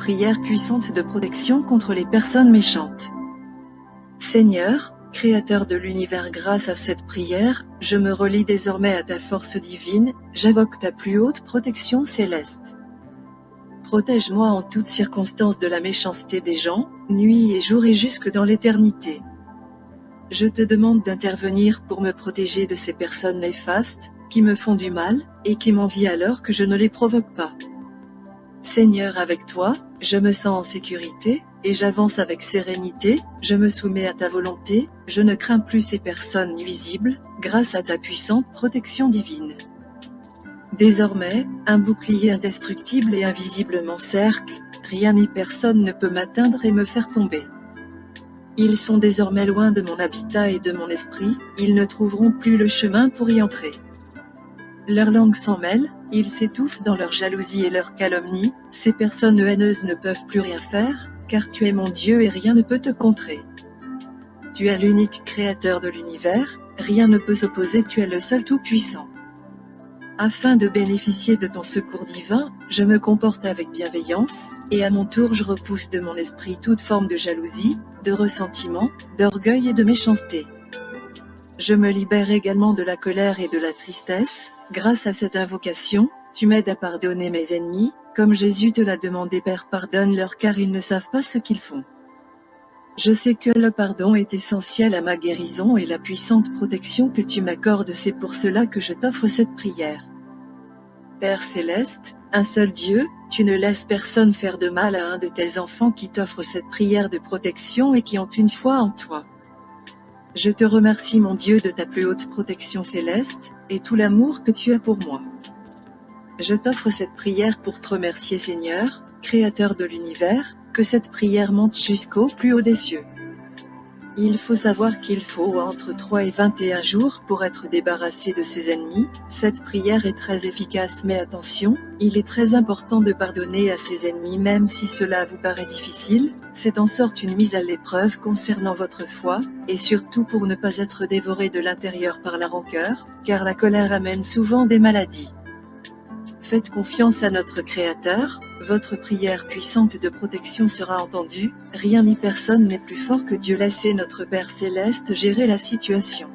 prière puissante de protection contre les personnes méchantes. Seigneur, Créateur de l'univers, grâce à cette prière, je me relie désormais à ta force divine, j'invoque ta plus haute protection céleste. Protège-moi en toutes circonstances de la méchanceté des gens, nuit et jour et jusque dans l'éternité. Je te demande d'intervenir pour me protéger de ces personnes néfastes, qui me font du mal, et qui m'envient alors que je ne les provoque pas. Seigneur, avec toi, je me sens en sécurité, et j'avance avec sérénité, je me soumets à ta volonté, je ne crains plus ces personnes nuisibles, grâce à ta puissante protection divine. Désormais, un bouclier indestructible et invisible m'encercle, rien ni personne ne peut m'atteindre et me faire tomber. Ils sont désormais loin de mon habitat et de mon esprit, ils ne trouveront plus le chemin pour y entrer. Leur langue s'en mêle, ils s'étouffent dans leur jalousie et leur calomnie, ces personnes haineuses ne peuvent plus rien faire, car tu es mon Dieu et rien ne peut te contrer. Tu es l'unique créateur de l'univers, rien ne peut s'opposer, tu es le seul tout-puissant. Afin de bénéficier de ton secours divin, je me comporte avec bienveillance, et à mon tour je repousse de mon esprit toute forme de jalousie, de ressentiment, d'orgueil et de méchanceté. Je me libère également de la colère et de la tristesse, grâce à cette invocation, tu m'aides à pardonner mes ennemis, comme Jésus te l'a demandé. Père, pardonne-leur car ils ne savent pas ce qu'ils font. Je sais que le pardon est essentiel à ma guérison et la puissante protection que tu m'accordes, c'est pour cela que je t'offre cette prière. Père céleste, un seul Dieu, tu ne laisses personne faire de mal à un de tes enfants qui t'offre cette prière de protection et qui ont une foi en toi. Je te remercie mon Dieu de ta plus haute protection céleste, et tout l'amour que tu as pour moi. Je t'offre cette prière pour te remercier Seigneur, Créateur de l'univers, que cette prière monte jusqu'au plus haut des cieux. Il faut savoir qu'il faut entre 3 et 21 jours pour être débarrassé de ses ennemis. Cette prière est très efficace, mais attention, il est très important de pardonner à ses ennemis même si cela vous paraît difficile, c'est en sorte une mise à l'épreuve concernant votre foi, et surtout pour ne pas être dévoré de l'intérieur par la rancœur, car la colère amène souvent des maladies. Faites confiance à notre Créateur, votre prière puissante de protection sera entendue, rien ni personne n'est plus fort que Dieu. Laissez notre Père Céleste gérer la situation.